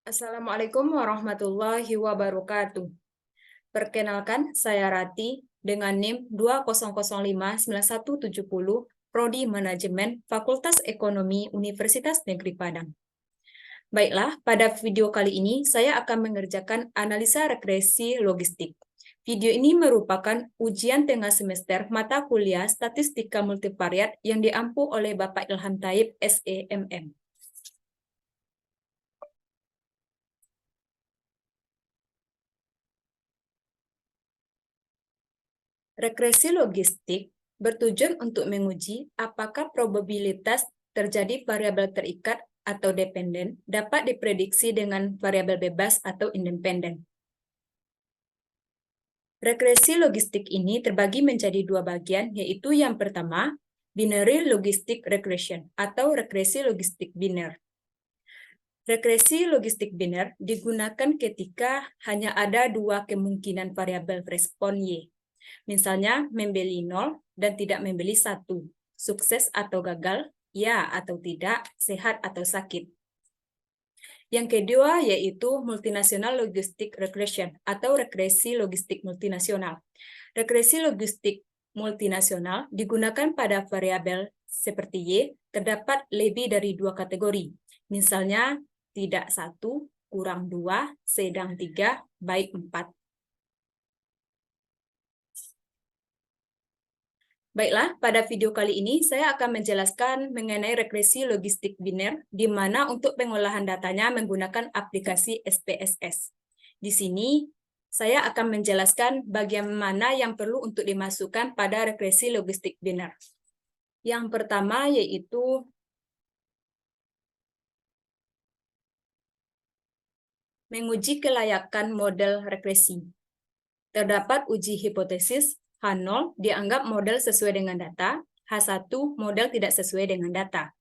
Assalamualaikum warahmatullahi wabarakatuh. Perkenalkan, saya Rati dengan NIM 200591170, Prodi Manajemen, Fakultas Ekonomi Universitas Negeri Padang. Baiklah, pada video kali ini saya akan mengerjakan analisa regresi logistik. Video ini merupakan ujian tengah semester mata kuliah Statistika Multivariat yang diampu oleh Bapak Ilham Taib, SEMM. Regresi logistik bertujuan untuk menguji apakah probabilitas terjadi variabel terikat atau dependen dapat diprediksi dengan variabel bebas atau independen. Regresi logistik ini terbagi menjadi dua bagian, yaitu yang pertama, binary logistic regression atau regresi logistik biner. Regresi logistik biner digunakan ketika hanya ada dua kemungkinan variabel respon Y. Misalnya membeli 0 dan tidak membeli 1, sukses atau gagal, ya atau tidak, sehat atau sakit. Yang kedua yaitu multinational logistic regression atau regresi logistik multinasional. Regresi logistik multinasional digunakan pada variabel seperti Y terdapat lebih dari dua kategori. Misalnya tidak 1, kurang 2, sedang 3, baik 4. Baiklah, pada video kali ini saya akan menjelaskan mengenai regresi logistik biner, di mana untuk pengolahan datanya menggunakan aplikasi SPSS. Di sini, saya akan menjelaskan bagian mana yang perlu untuk dimasukkan pada regresi logistik biner. Yang pertama yaitu menguji kelayakan model regresi. Terdapat uji hipotesis, H0 dianggap model sesuai dengan data, H1 model tidak sesuai dengan data.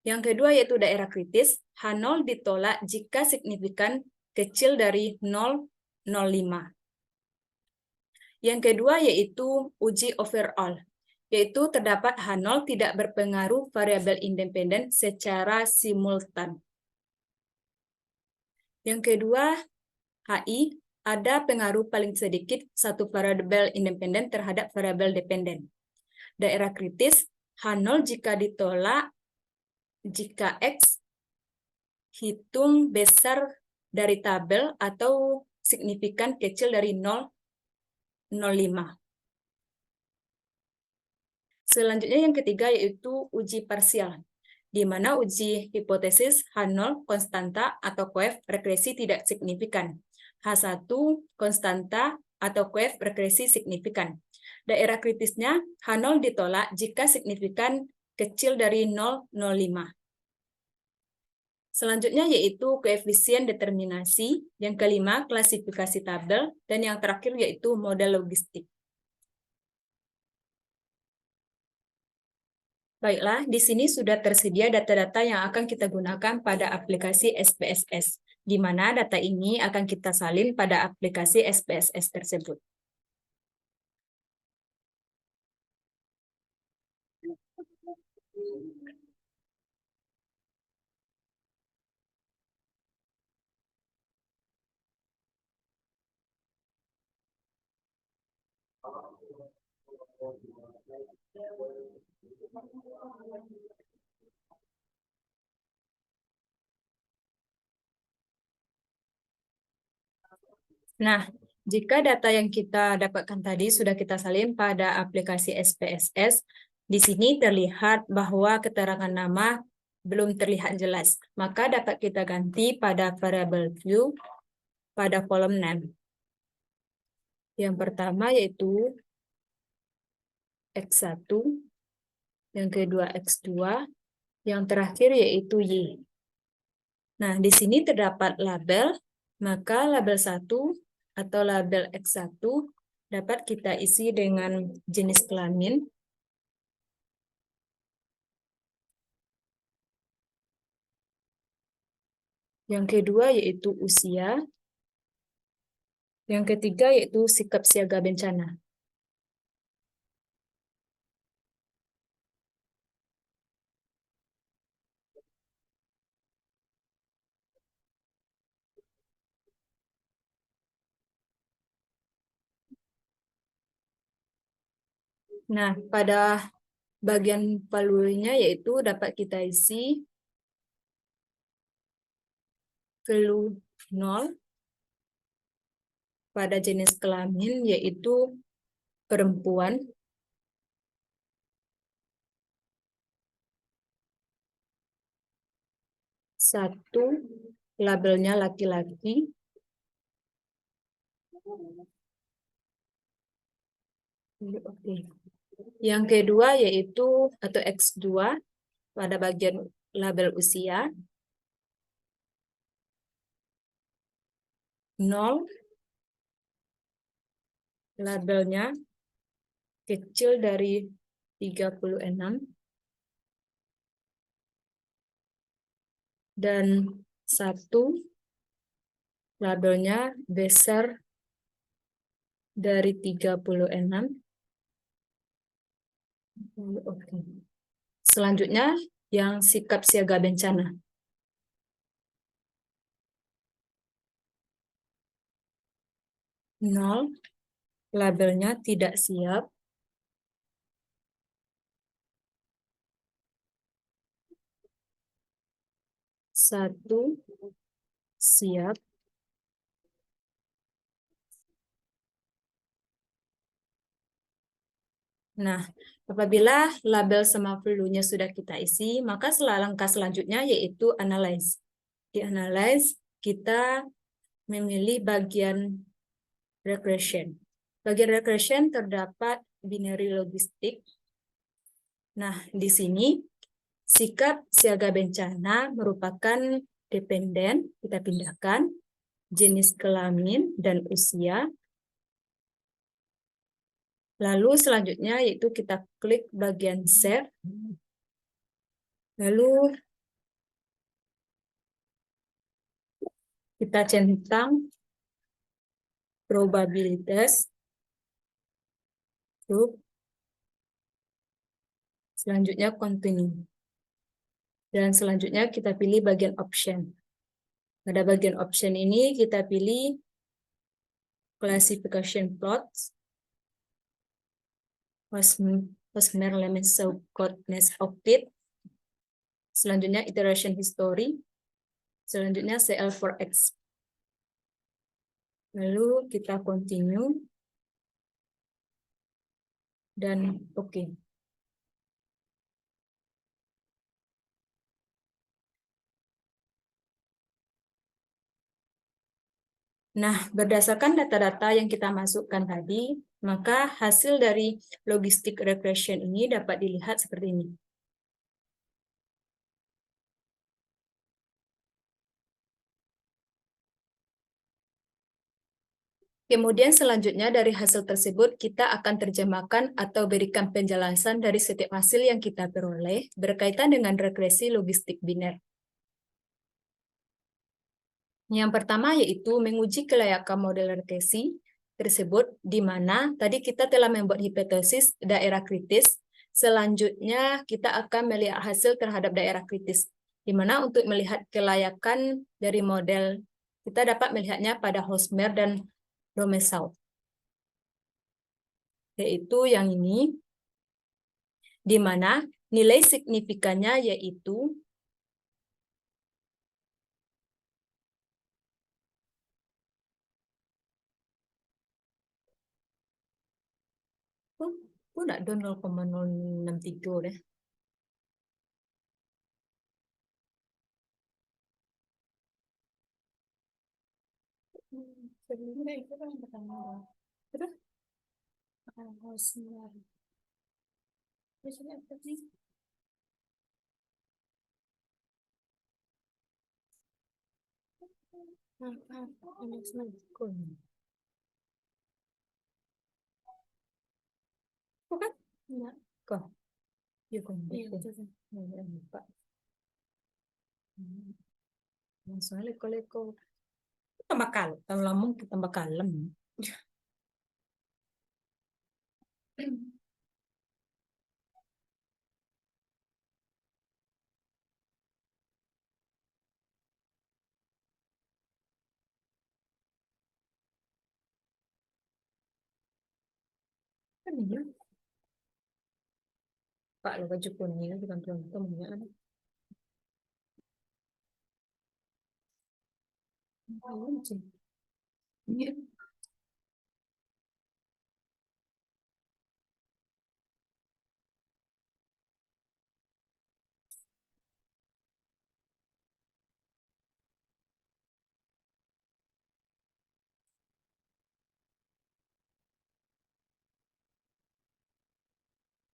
Yang kedua yaitu daerah kritis, H0 ditolak jika signifikan kecil dari 0,05. Yang kedua yaitu uji overall, yaitu terdapat H0 tidak berpengaruh variabel independen secara simultan. Yang kedua, HI, ada pengaruh paling sedikit satu variabel independen terhadap variabel dependen. Daerah kritis, H0 jika ditolak jika X hitung besar dari tabel atau signifikan kecil dari 0,05. Selanjutnya yang ketiga yaitu uji parsial, di mana uji hipotesis H0 konstanta atau koef regresi tidak signifikan. H1 konstanta atau koef regresi signifikan. Daerah kritisnya H0 ditolak jika signifikan kecil dari 0,05. Selanjutnya yaitu koefisien determinasi, yang kelima klasifikasi tabel, dan yang terakhir yaitu model logistik. Baiklah, di sini sudah tersedia data-data yang akan kita gunakan pada aplikasi SPSS, di mana data ini akan kita salin pada aplikasi SPSS tersebut. Nah, jika data yang kita dapatkan tadi sudah kita salin pada aplikasi SPSS, di sini terlihat bahwa keterangan nama belum terlihat jelas. Maka dapat kita ganti pada variabel view pada kolom name. Yang pertama yaitu X1, yang kedua X2, yang terakhir yaitu Y. Nah, di sini terdapat label, maka label 1 atau label X1 dapat kita isi dengan jenis kelamin, yang kedua yaitu usia, yang ketiga yaitu sikap siaga bencana. Nah, pada bagian valuenya yaitu dapat kita isi value 0 pada jenis kelamin yaitu perempuan, satu labelnya laki-laki, oke. Yang kedua yaitu atau X2 pada bagian label usia 0 labelnya kecil dari 36 dan 1 labelnya besar dari 36. Oke. Selanjutnya yang sikap siaga bencana. 0 labelnya tidak siap. 1 siap. Nah, apabila label sama value-nya sudah kita isi, maka langkah selanjutnya yaitu analyze. Di analyze, kita memilih bagian regression. Bagian regression terdapat binary logistik. Nah, di sini sikap siaga bencana merupakan dependen, kita pindahkan, jenis kelamin dan usia. Lalu selanjutnya yaitu kita klik bagian save. Lalu kita centang probabilitas group. Selanjutnya continue. Dan selanjutnya kita pilih bagian option. Pada bagian option ini kita pilih classification plots, Hosmer Lemon Coordinates of Fit. Selanjutnya iteration history. Selanjutnya CL4X. Lalu kita continue. Dan oke. Nah, berdasarkan data-data yang kita masukkan tadi, maka hasil dari logistic regression ini dapat dilihat seperti ini. Kemudian selanjutnya dari hasil tersebut kita akan terjemahkan atau berikan penjelasan dari setiap hasil yang kita peroleh berkaitan dengan regresi logistik biner. Yang pertama yaitu menguji kelayakan model regresi tersebut di mana tadi kita telah membuat hipotesis daerah kritis. Selanjutnya kita akan melihat hasil terhadap daerah kritis. Di mana untuk melihat kelayakan dari model kita dapat melihatnya pada Hosmer dan Romesau. Yaitu yang ini, di mana nilai signifikannya yaitu aku nak do 0,063 deh. Sebelumnya itu kan pertama. Terus Hosmer. Biasanya apa sih? Bukan? Enggak. Kok? Ya kan. Iya, betul. Lupa. Soalnya leko-leko tambah kalem, tambah lama tambah kalem. Kan ya. Pak lo baju kuning bukan temennya.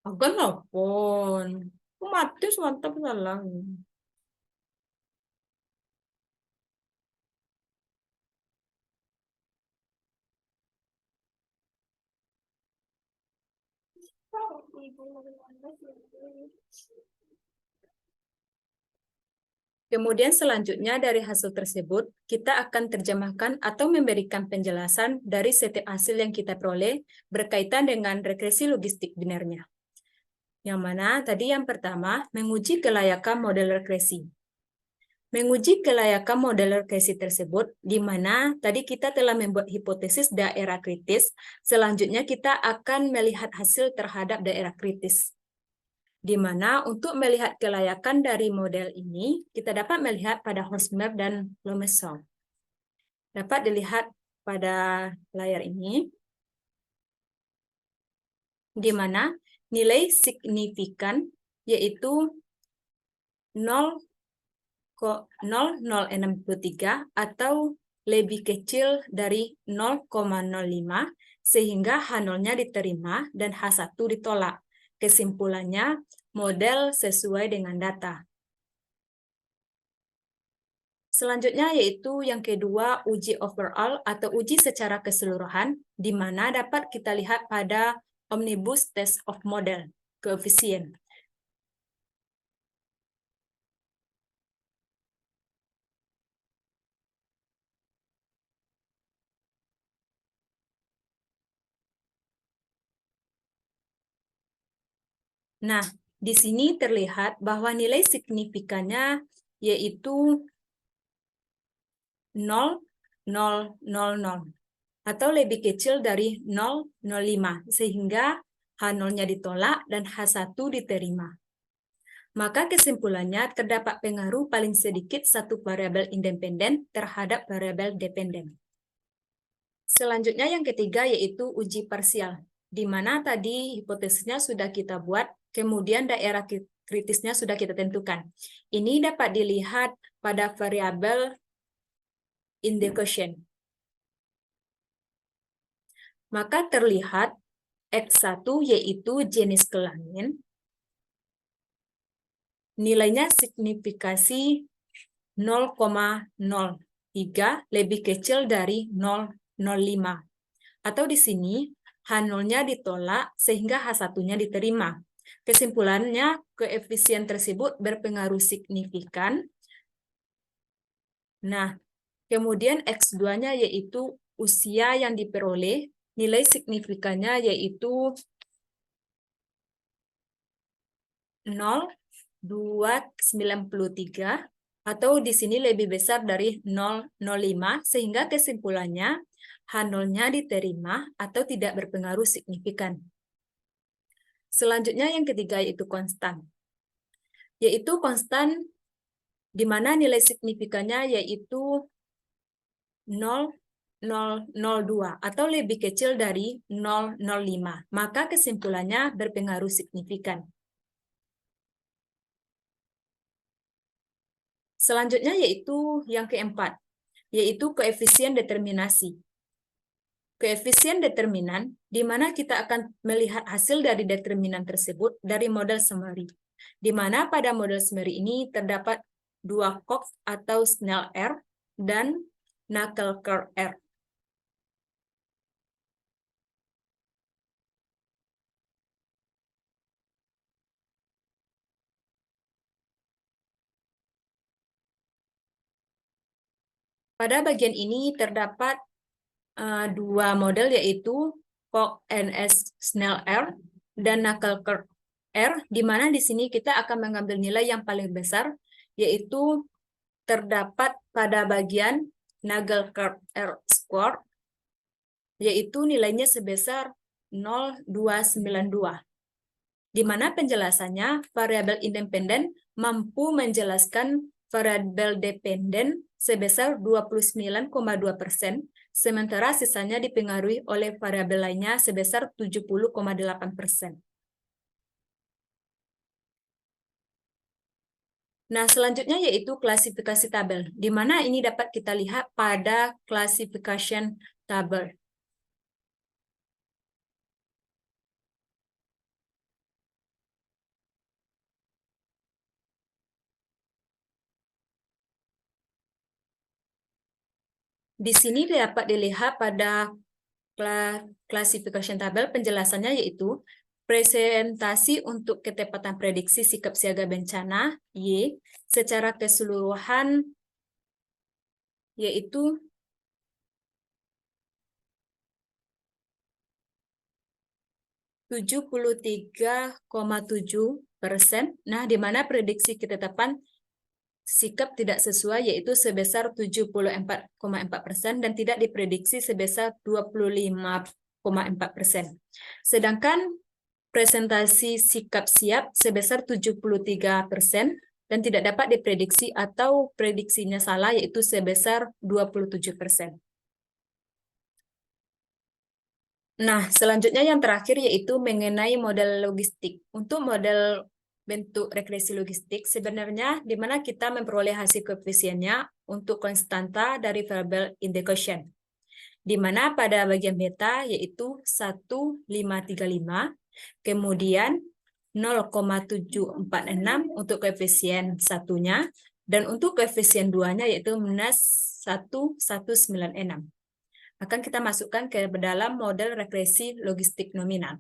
Agak nelfon. Aku mati mantap salah. Kemudian selanjutnya dari hasil tersebut, kita akan terjemahkan atau memberikan penjelasan dari setiap hasil yang kita peroleh berkaitan dengan regresi logistik binernya. Yang mana tadi yang pertama, menguji kelayakan model regresi. Menguji kelayakan model regresi tersebut, di mana tadi kita telah membuat hipotesis daerah kritis, selanjutnya kita akan melihat hasil terhadap daerah kritis. Di mana untuk melihat kelayakan dari model ini, kita dapat melihat pada Hosmer dan Lomesson. Dapat dilihat pada layar ini, di mana nilai signifikan yaitu 0,0063 atau lebih kecil dari 0,05 sehingga H0-nya diterima dan H1 ditolak. Kesimpulannya, model sesuai dengan data. Selanjutnya yaitu yang kedua, uji overall atau uji secara keseluruhan, di mana dapat kita lihat pada Omnibus Test of Model, koefisien. Nah, di sini terlihat bahwa nilai signifikannya yaitu 0,000 atau lebih kecil dari 0,05 sehingga H0-nya ditolak dan H1 diterima. Maka kesimpulannya terdapat pengaruh paling sedikit satu variabel independen terhadap variabel dependen. Selanjutnya yang ketiga yaitu uji parsial, di mana tadi hipotesisnya sudah kita buat, kemudian daerah kritisnya sudah kita tentukan. Ini dapat dilihat pada variabel in the quotient. Maka terlihat X1 yaitu jenis kelamin, nilainya signifikasi 0,03 lebih kecil dari 0,05. Atau di sini H0-nya ditolak sehingga H1-nya diterima. Kesimpulannya, koefisien tersebut berpengaruh signifikan. Nah, kemudian X2-nya yaitu usia yang diperoleh, nilai signifikannya yaitu 0,293 atau di sini lebih besar dari 0,05 sehingga kesimpulannya H0-nya diterima atau tidak berpengaruh signifikan. Selanjutnya yang ketiga yaitu konstan. Yaitu konstan di mana nilai signifikannya yaitu 0,002 atau lebih kecil dari 0,05. Maka kesimpulannya berpengaruh signifikan. Selanjutnya yaitu yang keempat, yaitu koefisien determinasi. Koefisien determinan, di mana kita akan melihat hasil dari determinan tersebut dari model summary. Di mana pada model summary ini terdapat dua Cox atau Snell R dan Knuckle R. Pada bagian ini terdapat dua model yaitu Cox NS Snell R dan Knuckle R, di mana di sini kita akan mengambil nilai yang paling besar, yaitu terdapat pada bagian Nagel R square, yaitu nilainya sebesar 0,292. di mana penjelasannya variabel independen mampu menjelaskan variabel dependen sebesar 29,2%, sementara sisanya dipengaruhi oleh variabel lainnya sebesar 70,8%. Nah, selanjutnya yaitu klasifikasi tabel, di mana ini dapat kita lihat pada classification table. Di sini dapat dilihat pada classification tabel penjelasannya yaitu presentasi untuk ketepatan prediksi sikap siaga bencana Y secara keseluruhan yaitu 73,7%. Nah, di mana prediksi ketetapan sikap tidak sesuai yaitu sebesar 74,4% dan tidak diprediksi sebesar 25,4%. Sedangkan presentasi sikap siap sebesar 73% dan tidak dapat diprediksi atau prediksinya salah yaitu sebesar 27%. Nah, selanjutnya yang terakhir yaitu mengenai model logistik. Untuk model bentuk regresi logistik, sebenarnya di mana kita memperoleh hasil koefisiennya untuk konstanta dari variabel indication. Di mana pada bagian beta yaitu 1,535, kemudian 0,746 untuk koefisien satunya, dan untuk koefisien duanya yaitu minus 1,196. Akan kita masukkan ke dalam model regresi logistik nominal.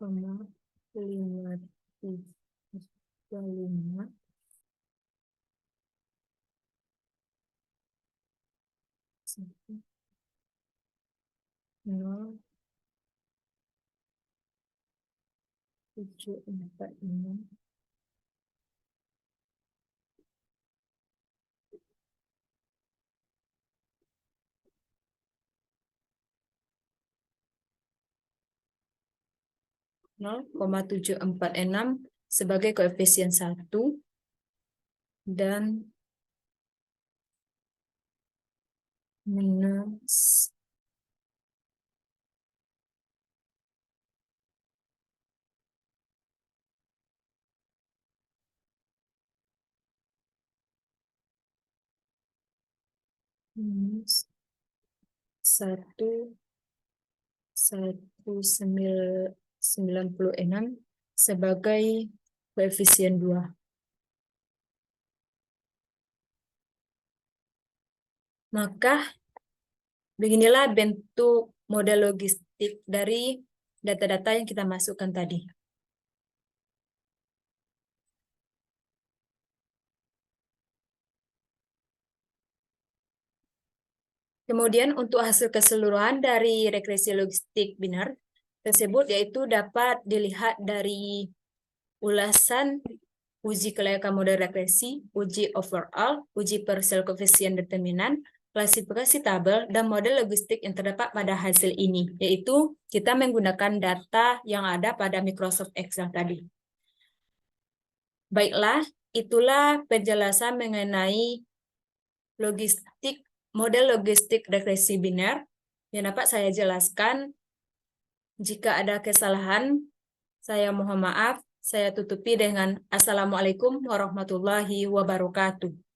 Koma 535 0 746 0,746 sebagai koefisien 1 dan minus 1,196 sebagai koefisien 2. Maka beginilah bentuk model logistik dari data-data yang kita masukkan tadi. Kemudian untuk hasil keseluruhan dari regresi logistik biner tersebut yaitu dapat dilihat dari ulasan uji kelayakan model regresi, uji overall, uji parsial koefisien determinan, klasifikasi tabel, dan model logistik yang terdapat pada hasil ini, yaitu kita menggunakan data yang ada pada Microsoft Excel tadi. Baiklah, itulah penjelasan mengenai logistik, model logistik regresi biner yang dapat saya jelaskan. Jika ada kesalahan, saya mohon maaf. Saya tutupi dengan Assalamualaikum warahmatullahi wabarakatuh.